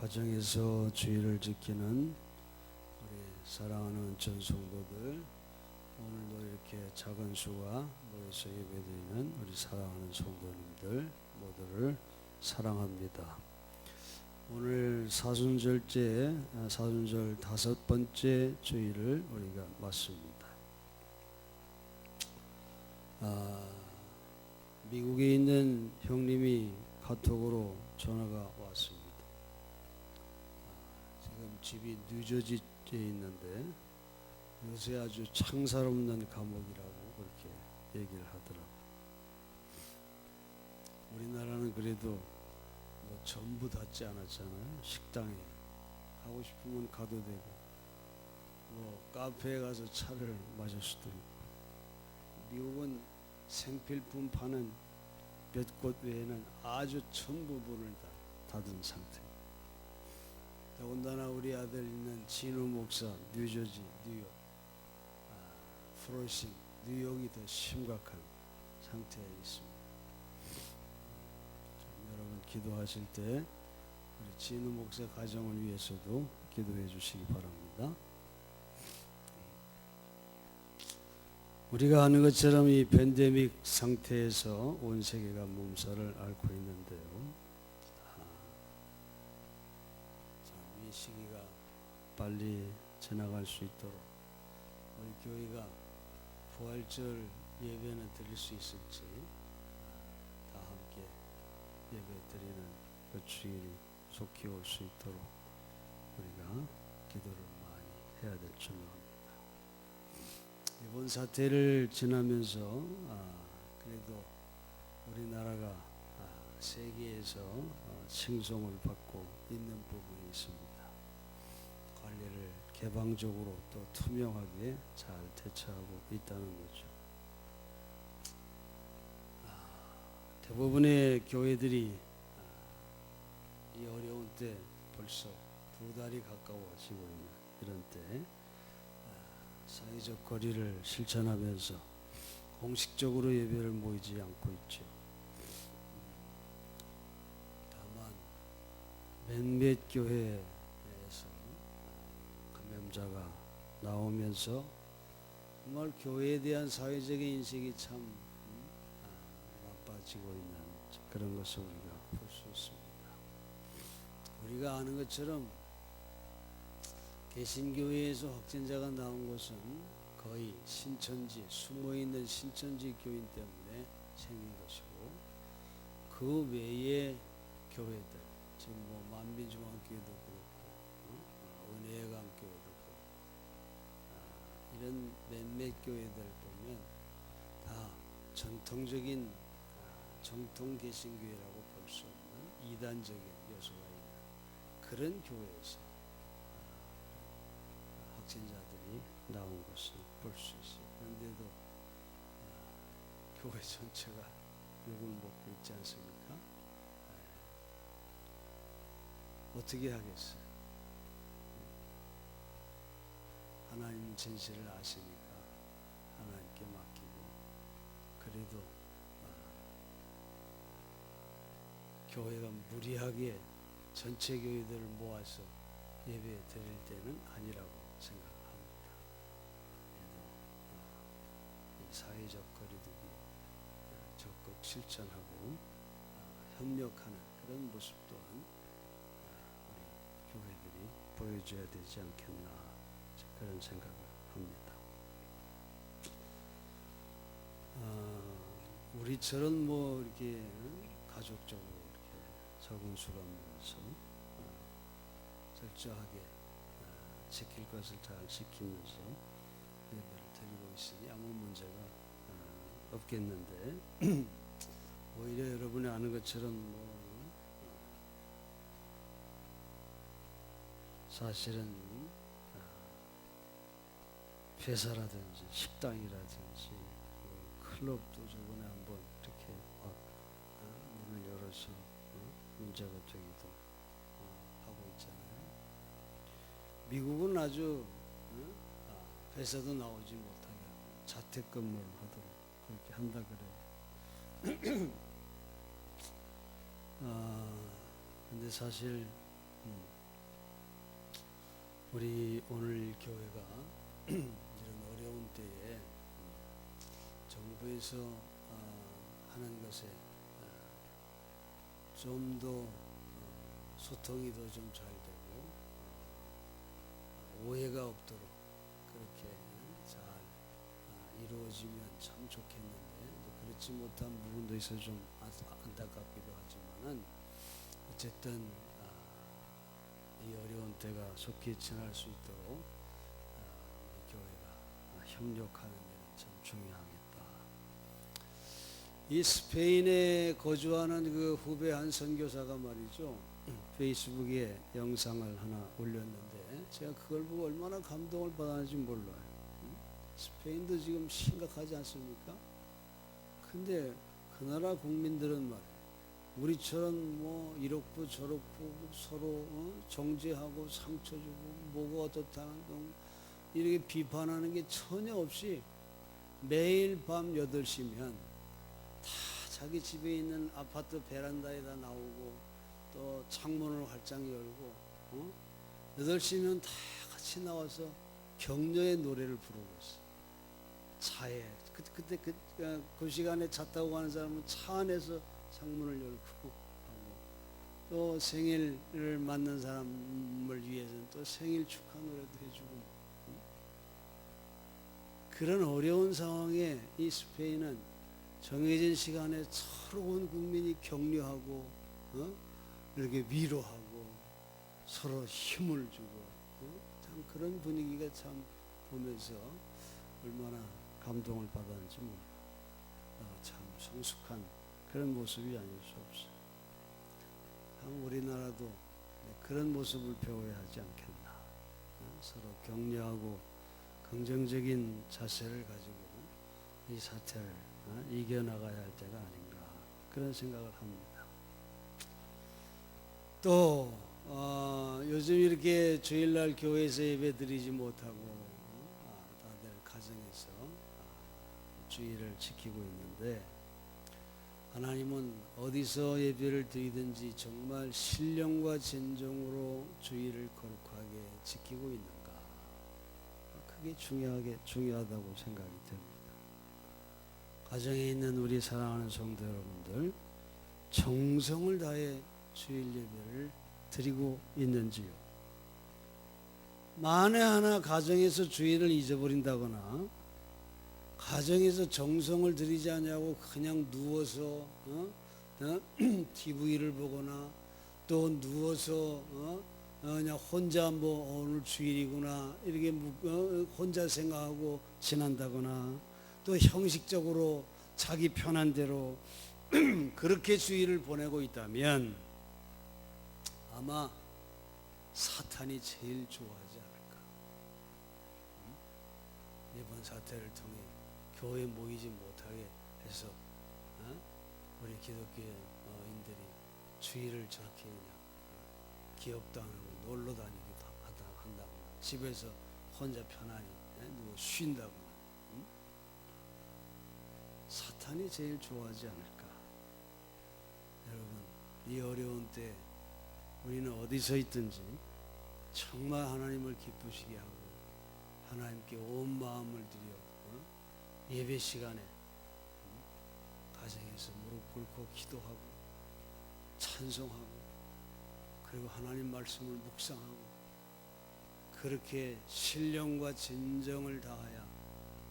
가정에서 주의를 지키는 우리 사랑하는 전성도들, 오늘도 이렇게 작은 수가 모여서 예배드리는 우리 사랑하는 성도님들 모두를 사랑합니다. 오늘 사순절째, 사순절 5번째 주일을 우리가 맞습니다. 미국에 있는 형님이 카톡으로 전화가 왔습니다. 지금 집이 뉴저지에 있는데 요새 아주 창살없는 감옥이라고 그렇게 얘기를 하더라고요. 우리나라는 그래도 뭐 전부 닫지 않았잖아요. 식당에 가고 싶으면 가도 되고, 뭐 카페에 가서 차를 마실 수도 있고. 미국은 생필품 파는 몇 곳 외에는 아주 전부 문을 닫은 상태. 더군다나 우리 아들 있는 진우 목사, 뉴저지, 뉴욕, 프로싱, 뉴욕이 더 심각한 상태에 있습니다. 여러분 기도하실 때 우리 진우 목사 가정을 위해서도 기도해 주시기 바랍니다. 우리가 아는 것처럼 이 팬데믹 상태에서 온 세계가 몸살을 앓고 있는데요. 이 시기가 빨리 지나갈 수 있도록 우리 교회가 부활절 예배는 드릴 수 있을지 다 함께 예배 드리는 그 주일이 속히 올 수 있도록 우리가 기도를 많이 해야 될 줄 압니다. 이번 사태를 지나면서 그래도 우리나라가 세계에서 칭송을 받고 있는 부분이 있습니다. 관리를 개방적으로 또 투명하게 잘 대처하고 있다는 거죠. 대부분의 교회들이 이 어려운 때 벌써 2달이 가까워지고 있는 이런 때 사회적 거리를 실천하면서 공식적으로 예배를 모이지 않고 있죠. 다만 몇몇 교회에서 감염자가 나오면서 정말 교회에 대한 사회적인 인식이 참 나빠지고 있는 그런 것을 우리가 볼 수 있습니다. 우리가 아는 것처럼 개신교회에서 확진자가 나온 것은 거의 신천지, 숨어있는 신천지 교인 때문에 생긴 것이고, 그 외의 교회들, 지금 뭐 만민중앙교회도 그렇고 은혜강교회도 그렇고 이런 몇몇 교회들 보면 다 전통적인 정통 개신교회라고 볼 수 없는 이단적인 요소가 있는 그런 교회에서 확진자들이 나온 것을 볼 수 있어요. 그런데도 교회 전체가 욕을 먹고 있지 않습니까? 어떻게 하겠어요? 하나님 진실을 아시니까 하나님께 맡기고, 그래도 교회가 무리하게 전체 교회들을 모아서 예배 드릴 때는 아니라고 생각합니다. 그래도 사회적 거리두기 적극 실천하고 협력하는 그런 모습 또한 우리 교회들이 보여줘야 되지 않겠나, 그런 생각을 합니다. 우리처럼 뭐 이렇게 가족적으로 이렇게 적은 수가 모여서 철저하게 지킬 것을 잘 지키면서 예배를 드리고 있으니 아무 문제가 없겠는데 오히려 여러분이 아는 것처럼 뭐 사실은 회사라든지 식당이라든지 클럽도 저번에 한번 이렇게 막 문을 열어서 문제가 되기도 하고 있잖아요. 미국은 아주 회사도 나오지 못하게 하고 자택근무를 하도록 그렇게 한다 그래요. 근데 사실 우리 오늘 교회가 이런 어려운 때에 정부에서 하는 것에 좀 더 소통이 더 좀 잘 되고 오해가 없도록 그렇게 잘 이루어지면 참 좋겠는데 그렇지 못한 부분도 있어 좀 안타깝기도 하지만은 어쨌든 이 어려운 때가 속히 지날 수 있도록 우리 교회가 협력하는 일은 참 중요하겠다. 이 스페인에 거주하는 그 후배 한 선교사가 말이죠, 페이스북에 영상을 하나 올렸는데 제가 그걸 보고 얼마나 감동을 받았는지 몰라요. 스페인도 지금 심각하지 않습니까? 근데 그 나라 국민들은 말이에요, 우리처럼 뭐 이렇고 저렇고 서로 정죄하고 상처 주고 뭐가 어떻다는 등 이렇게 비판하는 게 전혀 없이 매일 밤 8시면 다 자기 집에 있는 아파트 베란다에다 나오고 또 창문을 활짝 열고 8시면 다 같이 나와서 격려의 노래를 부르고 있어요. 차에 그때 그 시간에 차 타고 가는 사람은 차 안에서 창문을 열고 하고 또 생일을 맞는 사람을 위해서는 또 생일 축하 노래도 해주고 그런 어려운 상황에 이 스페인은 정해진 시간에 서로 온 국민이 격려하고 이렇게 위로하고 서로 힘을 주고 참 그런 분위기가 참 보면서 얼마나 감동을 받았는지 참 성숙한 그런 모습이 아닐 수 없어요. 참 우리나라도 그런 모습을 배워야 하지 않겠나. 서로 격려하고 긍정적인 자세를 가지고 이 사태를 이겨나가야 할 때가 아닌가 그런 생각을 합니다. 또 요즘 이렇게 주일날 교회에서 예배 드리지 못하고 다들 가정에서 주일을 지키고 있는데 하나님은 어디서 예배를 드리든지 정말 신령과 진정으로 주일을 거룩하게 지키고 있는가, 그게 중요하다고 생각이 됩니다. 가정에 있는 우리 사랑하는 성도 여러분들, 정성을 다해 주일 예배를 드리고 있는지요? 만에 하나 가정에서 주일을 잊어버린다거나 가정에서 정성을 들이지 않냐고 그냥 누워서 TV를 보거나 또 누워서 그냥 혼자 뭐 오늘 주일이구나 이렇게 혼자 생각하고 지난다거나 또 형식적으로 자기 편한 대로 그렇게 주일을 보내고 있다면 아마 사탄이 제일 좋아하지 않을까. 이번 사태를 통해 교회 모이지 못하게 해서 우리 기독교인들이 주일을 저렇게 그냥 기업도 안 하고 놀러 다니기도 한다거나 집에서 혼자 편안히 누워 쉰다거나 사탄이 제일 좋아하지 않을까. 여러분, 이 어려운 때 우리는 어디서 있든지 정말 하나님을 기쁘시게 하고 하나님께 온 마음을 들여 예배 시간에 가정에서 무릎 꿇고 기도하고 찬송하고 그리고 하나님 말씀을 묵상하고 그렇게 신령과 진정을 다하여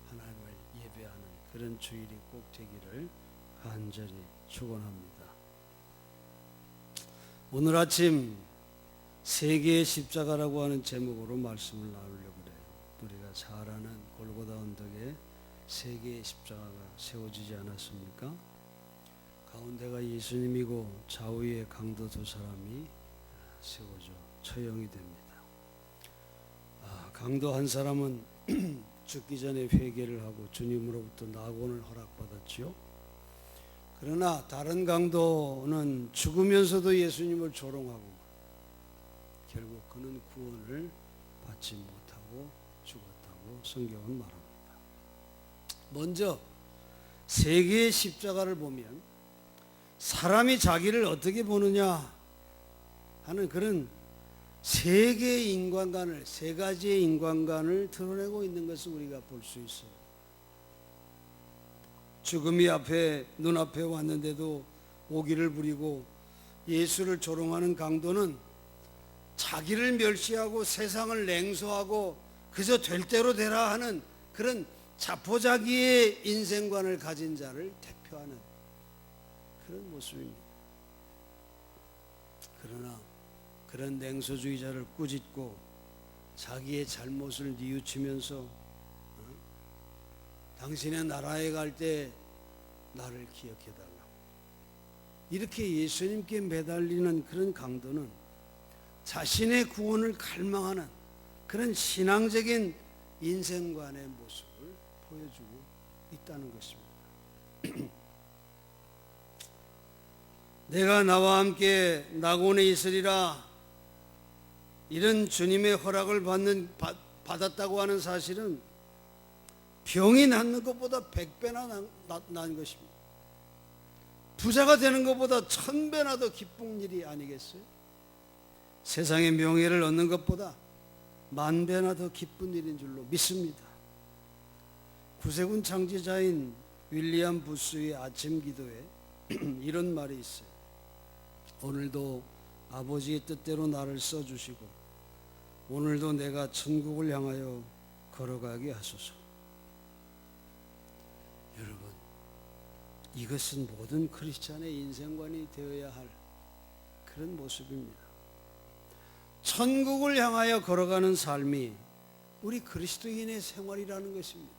하나님을 예배하는 그런 주일이 꼭 되기를 간절히 축원합니다. 오늘 아침 세계의 십자가라고 하는 제목으로 말씀을 나누려고 그래요. 우리가 잘 아는 골고다 언덕에 세계의 십자가가 세워지지 않았습니까? 가운데가 예수님이고 좌우에 강도 두 사람이 세워져 처형이 됩니다. 강도 한 사람은 죽기 전에 회개를 하고 주님으로부터 낙원을 허락받았지요. 그러나 다른 강도는 죽으면서도 예수님을 조롱하고 결국 그는 구원을 받지 못하고 죽었다고 성경은 말합니다. 먼저 세계의 십자가를 보면 사람이 자기를 어떻게 보느냐 하는 그런 세 개의 인간관을, 세 가지의 인간관을 드러내고 있는 것을 우리가 볼 수 있어요. 죽음이 눈앞에 왔는데도 오기를 부리고 예수를 조롱하는 강도는 자기를 멸시하고 세상을 냉소하고 그저 될 대로 되라 하는 그런 자포자기의 인생관을 가진 자를 대표하는 그런 모습입니다. 그러나 그런 냉소주의자를 꾸짖고 자기의 잘못을 뉘우치면서 당신의 나라에 갈 때 나를 기억해달라고 이렇게 예수님께 매달리는 그런 강도는 자신의 구원을 갈망하는 그런 신앙적인 인생관의 모습을 보여주고 있다는 것입니다. 내가 나와 함께 낙원에 있으리라, 이런 주님의 허락을 받았다고 하는 사실은 병이 낫는 것보다 100배나 난 것입니다. 부자가 되는 것보다 1000배나 더 기쁜 일이 아니겠어요? 세상의 명예를 얻는 것보다 10,000배나 더 기쁜 일인 줄로 믿습니다. 구세군 창제자인 윌리엄 부스의 아침 기도에 이런 말이 있어요. 오늘도 아버지의 뜻대로 나를 써주시고 오늘도 내가 천국을 향하여 걸어가게 하소서. 여러분, 이것은 모든 크리스찬의 인생관이 되어야 할 그런 모습입니다. 천국을 향하여 걸어가는 삶이 우리 그리스도인의 생활이라는 것입니다.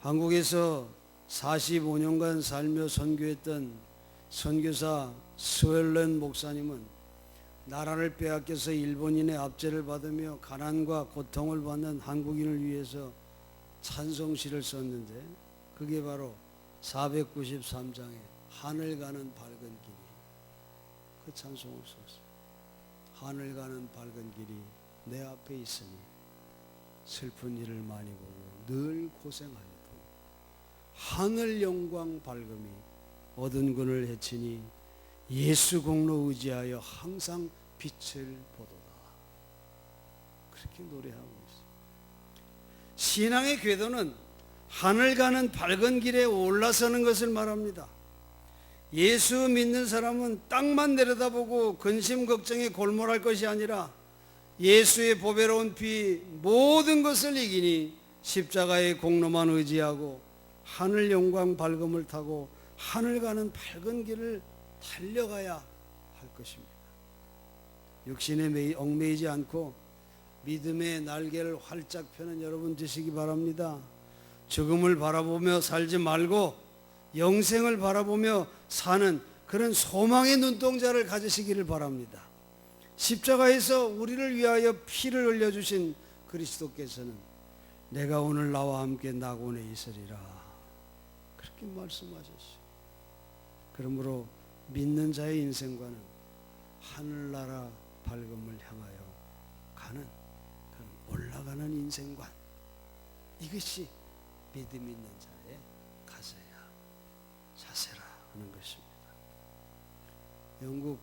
한국에서 45년간 살며 선교했던 선교사 스웰런 목사님은 나라를 빼앗겨서 일본인의 압제를 받으며 가난과 고통을 받는 한국인을 위해서 찬송시를 썼는데 그게 바로 493장의 하늘 가는 밝은 길이, 그 찬송을 썼어요. 하늘 가는 밝은 길이 내 앞에 있으니 슬픈 일을 많이 보고 늘 고생하여도 하늘 영광 밝음이 얻은 근을 헤치니 예수 공로 의지하여 항상 빛을 보도다. 그렇게 노래하고 있어요. 신앙의 궤도는 하늘 가는 밝은 길에 올라서는 것을 말합니다. 예수 믿는 사람은 땅만 내려다보고 근심 걱정에 골몰할 것이 아니라 예수의 보배로운 피 모든 것을 이기니 십자가의 공로만 의지하고 하늘 영광 밝음을 타고 하늘 가는 밝은 길을 달려가야 할 것입니다. 육신에 얽매이지 않고 믿음의 날개를 활짝 펴는 여러분 되시기 바랍니다. 죽음을 바라보며 살지 말고 영생을 바라보며 사는 그런 소망의 눈동자를 가지시기를 바랍니다. 십자가에서 우리를 위하여 피를 흘려주신 그리스도께서는 내가 오늘 나와 함께 낙원에 있으리라 그렇게 말씀하셨어요. 그러므로 믿는 자의 인생과는 하늘나라 밝음을 향하여 가는 그런 올라가는 인생관, 이것이 믿음 있는 자의 가세야 자세라 하는 것입니다. 영국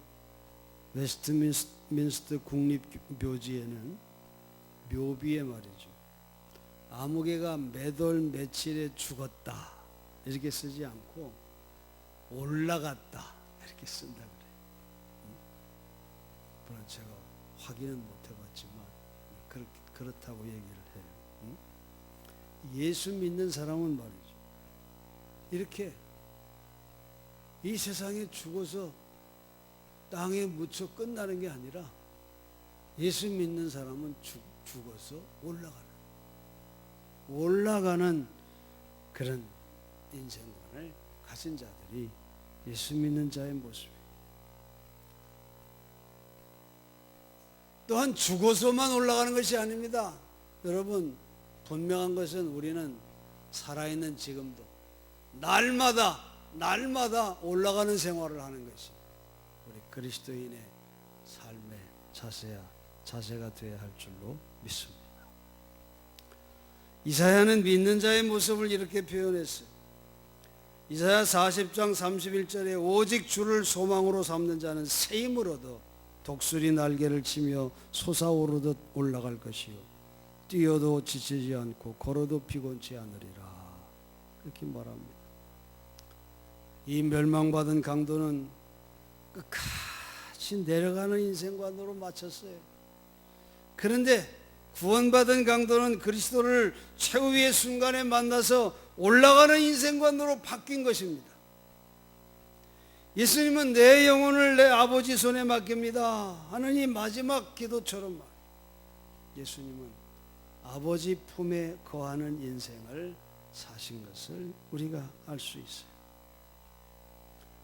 웨스트민스터 국립묘지에는 묘비에 말이죠, 아무개가 몇 월 며칠에 죽었다 이렇게 쓰지 않고 올라갔다 이렇게 쓴다 그래요. 물론 제가 확인은 못 해봤지만 그렇다고 얘기를 해요. 예수 믿는 사람은 말이죠, 이렇게 이 세상에 죽어서 땅에 묻혀 끝나는 게 아니라 예수 믿는 사람은 죽어서 올라가는 그런 인생관을 가진 자들이 예수 믿는 자의 모습이에요. 또한 죽어서만 올라가는 것이 아닙니다. 여러분, 분명한 것은 우리는 살아있는 지금도 날마다 올라가는 생활을 하는 것이 우리 그리스도인의 삶의 자세가 되어야 할 줄로 믿습니다. 이사야는 믿는 자의 모습을 이렇게 표현했어요. 이사야 40장 31절에 오직 주를 소망으로 삼는 자는 새 힘을 얻어 독수리 날개를 치며 솟아오르듯 올라갈 것이요 뛰어도 지치지 않고 걸어도 피곤치 않으리라. 그렇게 말합니다. 이 멸망받은 강도는 끝까지 내려가는 인생관으로 마쳤어요. 그런데 구원받은 강도는 그리스도를 최후의 순간에 만나서 올라가는 인생관으로 바뀐 것입니다. 예수님은 내 영혼을 내 아버지 손에 맡깁니다 하는 이 마지막 기도처럼 말이에요. 예수님은 아버지 품에 거하는 인생을 사신 것을 우리가 알 수 있어요.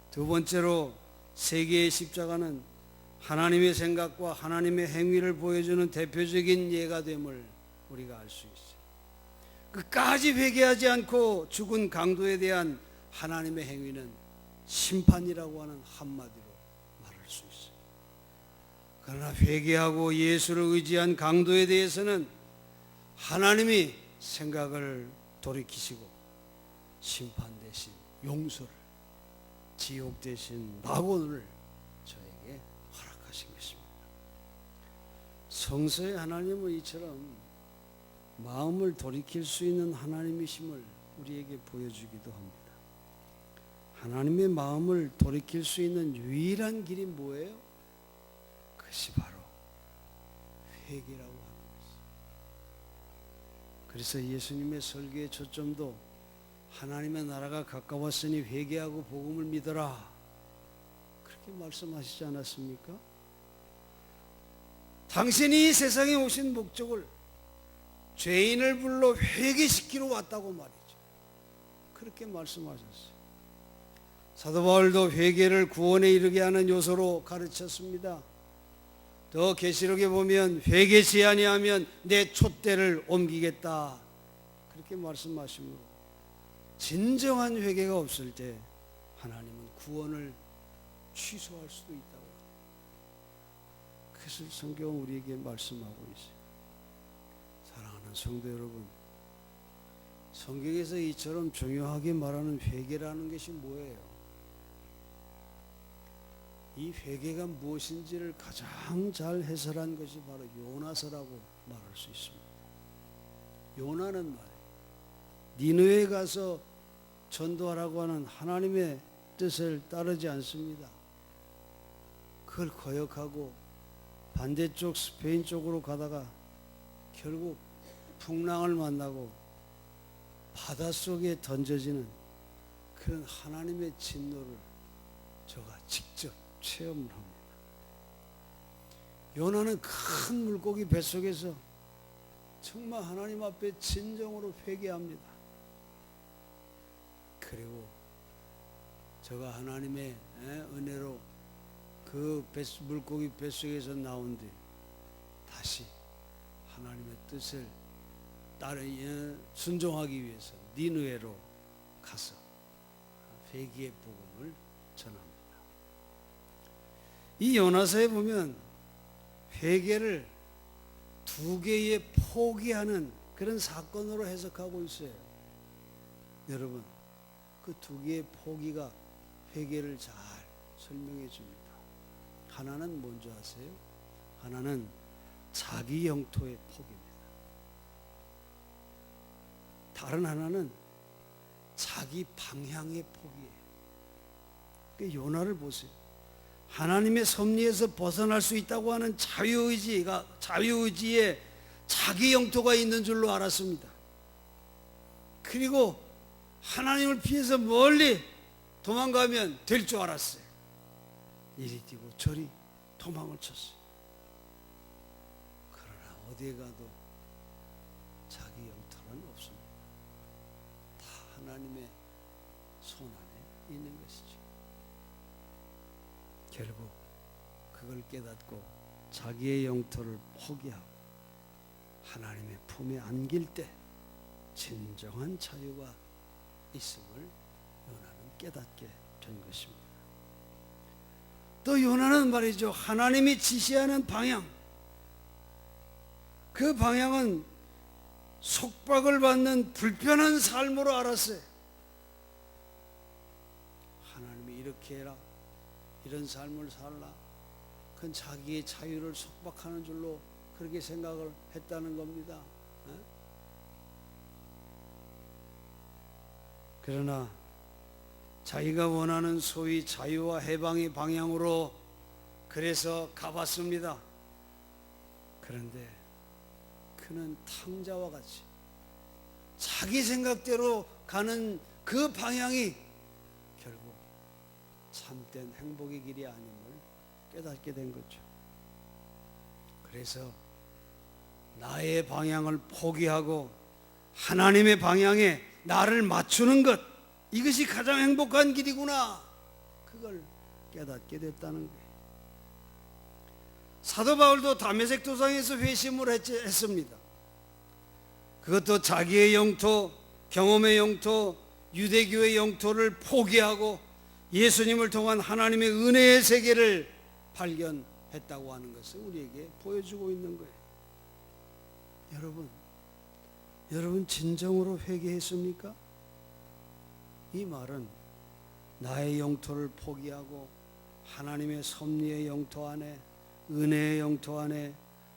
두 번째로 세계의 십자가는 하나님의 생각과 하나님의 행위를 보여주는 대표적인 예가됨을 우리가 알 수 있어요. 끝까지 회개하지 않고 죽은 강도에 대한 하나님의 행위는 심판이라고 하는 한마디로 말할 수 있어요. 그러나 회개하고 예수를 의지한 강도에 대해서는 하나님이 생각을 돌이키시고 심판 대신 용서를, 지옥 대신 낙원을 저에게 허락하신 것입니다. 성서의 하나님은 이처럼 마음을 돌이킬 수 있는 하나님이심을 우리에게 보여주기도 합니다. 하나님의 마음을 돌이킬 수 있는 유일한 길이 뭐예요? 그것이 바로 회개라고 하는 것이죠. 그래서 예수님의 설교의 초점도 하나님의 나라가 가까웠으니 회개하고 복음을 믿어라, 그렇게 말씀하시지 않았습니까? 당신이 이 세상에 오신 목적을 죄인을 불러 회개시키러 왔다고 말이죠. 그렇게 말씀하셨어요. 사도 바울도 회개를 구원에 이르게 하는 요소로 가르쳤습니다. 더 계시록에 보면 회개치 아니하면 내 촛대를 옮기겠다, 그렇게 말씀하시므로 진정한 회개가 없을 때 하나님은 구원을 취소할 수도 있다고 합니다. 그것을 성경은 우리에게 말씀하고 있어요. 사랑하는 성도 여러분, 성경에서 이처럼 중요하게 말하는 회개라는 것이 뭐예요? 이 회개가 무엇인지를 가장 잘 해설한 것이 바로 요나서라고 말할 수 있습니다. 요나는 말이에요, 니느웨에 가서 전도하라고 하는 하나님의 뜻을 따르지 않습니다. 그걸 거역하고 반대쪽 스페인 쪽으로 가다가 결국 풍랑을 만나고 바닷속에 던져지는 그런 하나님의 진노를 저가 직접 체험을 합니다. 요나는 큰 물고기 뱃속에서 정말 하나님 앞에 진정으로 회개합니다. 그리고 저가 하나님의 은혜로 그 물고기 뱃속에서 나온 뒤 다시 하나님의 뜻을 순종하기 위해서 니느웨로 가서 회개의 복음을 전합니다. 이 요나서에 보면 회개를 두 개의 포기하는 그런 사건으로 해석하고 있어요. 여러분, 그 두 개의 포기가 회개를 잘 설명해 줍니다. 하나는 뭔지 아세요? 하나는 자기 영토의 포기입니다. 다른 하나는 자기 방향의 포기예요. 그 요나를 보세요. 하나님의 섭리에서 벗어날 수 있다고 하는 자유의지에 자기 영토가 있는 줄로 알았습니다. 그리고 하나님을 피해서 멀리 도망가면 될 줄 알았어요. 이리 뛰고 저리 도망을 쳤어요. 그러나 어디에 가도 자기 영토는 없습니다. 다 하나님의 손 안에 있는 것이죠. 결국 그걸 깨닫고 자기의 영토를 포기하고 하나님의 품에 안길 때 진정한 자유가 있음을 요나는 깨닫게 된 것입니다. 또 요나는 말이죠, 하나님이 지시하는 방향, 그 방향은 속박을 받는 불편한 삶으로 알았어요. 하나님이 이렇게 해라, 이런 삶을 살라, 그건 자기의 자유를 속박하는 줄로 그렇게 생각을 했다는 겁니다. 그러나 자기가 원하는 소위 자유와 해방의 방향으로 그래서 가봤습니다. 그런데 그는 탕자와 같이 자기 생각대로 가는 그 방향이 결국 참된 행복의 길이 아님을 깨닫게 된 거죠. 그래서 나의 방향을 포기하고 하나님의 방향에 나를 맞추는 것, 이것이 가장 행복한 길이구나, 그걸 깨닫게 됐다는 거예요. 사도 바울도 다메섹 도상에서 회심을 했습니다. 그것도 자기의 영토, 경험의 영토, 유대교의 영토를 포기하고 예수님을 통한 하나님의 은혜의 세계를 발견했다고 하는 것을 우리에게 보여주고 있는 거예요. 여러분 진정으로 회개했습니까? 이 말은 나의 영토를 포기하고 하나님의 섭리의 영토 안에, 은혜의 영토 안에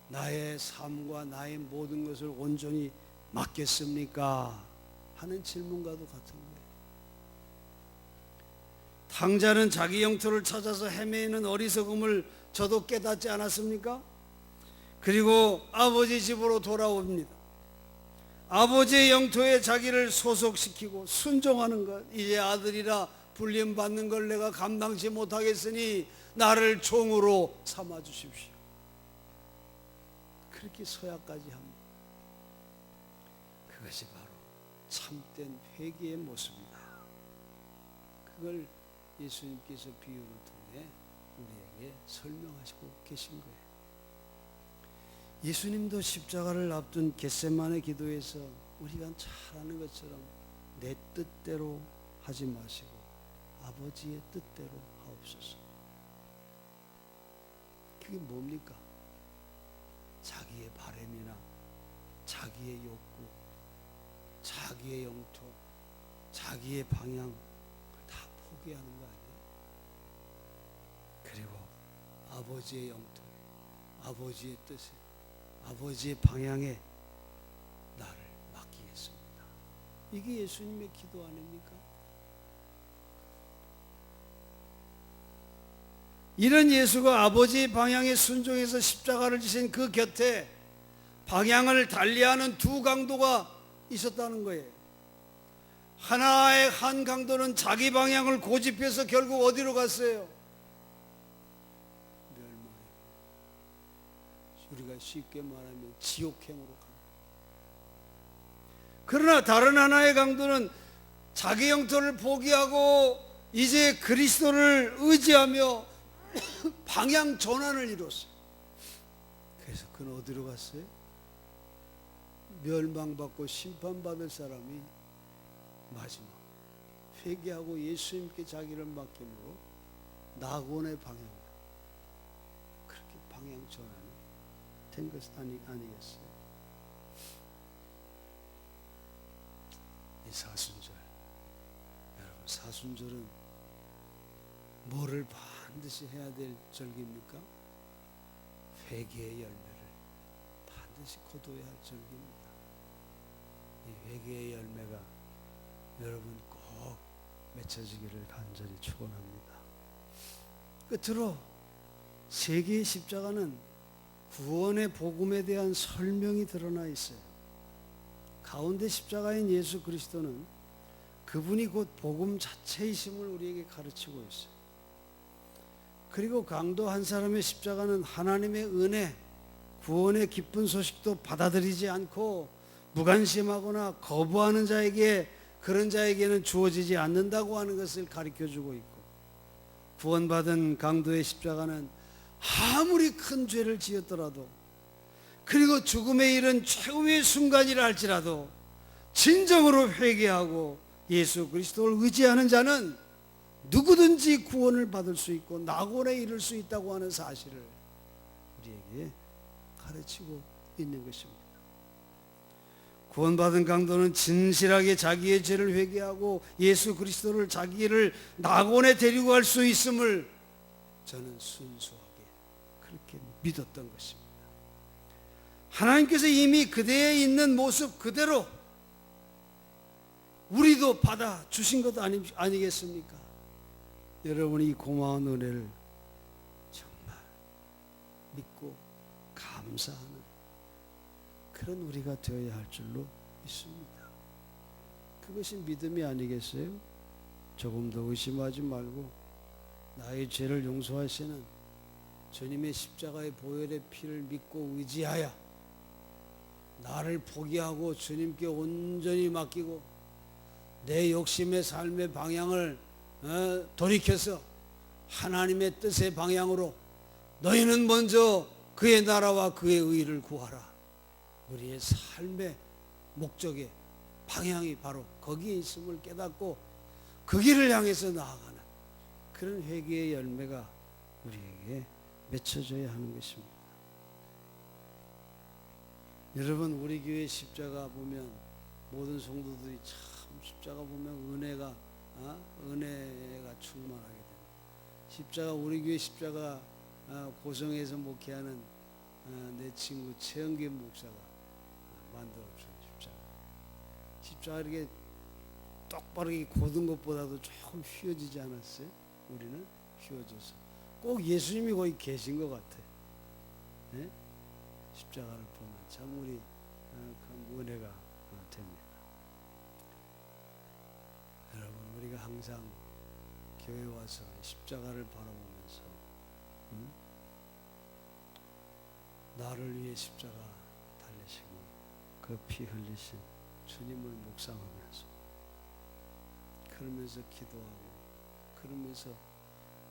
나의 삶과 나의 모든 것을 온전히 맡겠습니까? 하는 질문과도 같은 거예요. 탕자는 자기 영토를 찾아서 헤매는 어리석음을 저도 깨닫지 않았습니까? 그리고 아버지 집으로 돌아옵니다. 아버지의 영토에 자기를 소속시키고 순종하는 것, 이제 아들이라 불림받는 걸 내가 감당치 못하겠으니 나를 종으로 삼아 주십시오. 그렇게 서야까지 합니다. 그것이 바로 참된 회개의 모습이다. 그걸 예수님께서 비유를 통해 우리에게 설명하시고 계신 거예요. 예수님도 십자가를 앞둔 겟세마네 기도에서 우리가 잘 아는 것처럼 내 뜻대로 하지 마시고 아버지의 뜻대로 하옵소서. 그게 뭡니까? 자기의 바람이나 자기의 욕구, 자기의 영토, 자기의 방향 다 포기하는 거 아니에요? 그리고 아버지의 영토, 아버지의 뜻에, 아버지의 방향에 나를 맡기겠습니다. 이게 예수님의 기도 아닙니까? 이런 예수가 아버지의 방향에 순종해서 십자가를 지신 그 곁에 방향을 달리하는 두 강도가 있었다는 거예요. 하나의 한 강도는 자기 방향을 고집해서 결국 어디로 갔어요? 우리가 쉽게 말하면 지옥행으로 갑니다. 그러나 다른 하나의 강도는 자기 영토를 포기하고 이제 그리스도를 의지하며 방향 전환을 이뤘어요. 그래서 그는 어디로 갔어요? 멸망받고 심판받을 사람이 마지막 회개하고 예수님께 자기를 맡김으로 낙원의 방향으로 그렇게 방향 전환을 된 것 아니겠어요? 이 사순절, 여러분 사순절은 뭐를 반드시 해야 될 절기입니까? 회개의 열매를 반드시 거둬야 할 절기입니다. 이 회개의 열매가 여러분 꼭 맺혀지기를 간절히 축원합니다. 끝으로 세계의 십자가는 구원의 복음에 대한 설명이 드러나 있어요. 가운데 십자가인 예수 그리스도는 그분이 곧 복음 자체이심을 우리에게 가르치고 있어요. 그리고 강도 한 사람의 십자가는 하나님의 은혜, 구원의 기쁜 소식도 받아들이지 않고 무관심하거나 거부하는 자에게, 그런 자에게는 주어지지 않는다고 하는 것을 가르쳐주고 있고, 구원받은 강도의 십자가는 아무리 큰 죄를 지었더라도, 그리고 죽음에 이른 최후의 순간이라 할지라도 진정으로 회개하고 예수 그리스도를 의지하는 자는 누구든지 구원을 받을 수 있고 낙원에 이를 수 있다고 하는 사실을 우리에게 가르치고 있는 것입니다. 구원받은 강도는 진실하게 자기의 죄를 회개하고 예수 그리스도를 자기를 낙원에 데리고 갈 수 있음을 저는 순수하게 그렇게 믿었던 것입니다. 하나님께서 이미 그대에 있는 모습 그대로 우리도 받아 주신 것 아니겠습니까? 여러분이 이 고마운 은혜를 정말 믿고 감사하는 그런 우리가 되어야 할 줄로 믿습니다. 그것이 믿음이 아니겠어요? 조금 더 의심하지 말고 나의 죄를 용서하시는 주님의 십자가의 보혈의 피를 믿고 의지하여 나를 포기하고 주님께 온전히 맡기고 내 욕심의 삶의 방향을 돌이켜서 하나님의 뜻의 방향으로 너희는 먼저 그의 나라와 그의 의를 구하라. 우리의 삶의 목적의 방향이 바로 거기에 있음을 깨닫고 그 길을 향해서 나아가는 그런 회개의 열매가 우리에게 맺혀져야 하는 것입니다. 여러분, 우리 교회 십자가 보면 모든 성도들이 참 십자가 보면 은혜가 충만하게 됩니다. 십자가, 우리 교회 십자가 고성에서 목회하는 내 친구 최영계 목사가 만들어준 십자가 이렇게 똑바로 고든 것보다도 조금 휘어지지 않았어요? 우리는 휘어져서 꼭 예수님이 거기 계신 것 같아. 네? 십자가를 보면 참 우리 그 은혜가 됩니다. 여러분, 우리가 항상 교회 와서 십자가를 바라보면서 나를 위해 십자가 달리시고 그 피 흘리신 주님을 묵상하면서 그러면서 기도하고 그러면서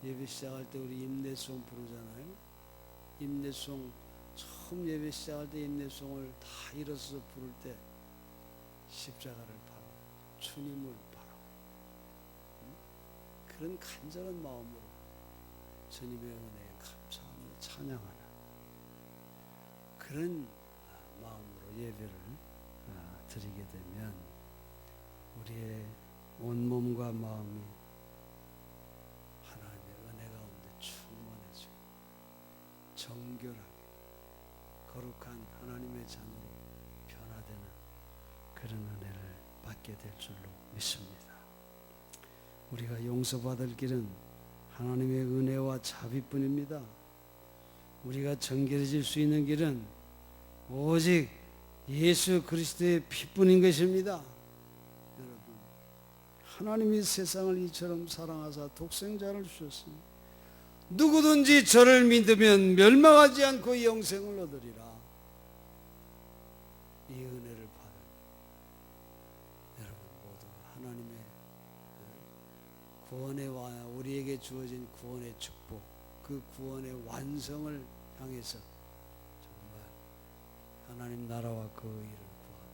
예배 시작할 때 우리 임내송 부르잖아요. 임내송 처음 예배 시작할 때 임내송을 다 일어서서 부를 때 십자가를 바라보고 주님을 바라보고 그런 간절한 마음으로 주님의 은혜에 감사하며 찬양하는 그런 마음으로 예배를 드리게 되면 우리의 온몸과 마음이 하나님의 은혜 가운데 충만해지고 정결하게 거룩한 하나님의 자녀로 변화되는 그런 은혜를 받게 될 줄로 믿습니다. 우리가 용서받을 길은 하나님의 은혜와 자비뿐입니다. 우리가 정결해질 수 있는 길은 오직 예수 그리스도의 피뿐인 것입니다. 여러분, 하나님이 세상을 이처럼 사랑하사 독생자를 주셨습니다. 누구든지 저를 믿으면 멸망하지 않고 영생을 얻으리라. 이 은혜를 받은 여러분 모두 하나님의 구원의 우리에게 주어진 구원의 축복, 그 구원의 완성을 향해서 하나님 나라와 그 의를 구하고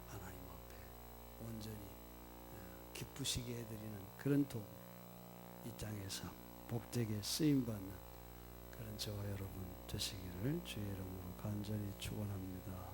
하나님 앞에 온전히 기쁘시게 해드리는 그런 도구, 이 땅에서 복되게 쓰임받는 그런 저와 여러분 되시기를 주의 이름으로 간절히 축원합니다.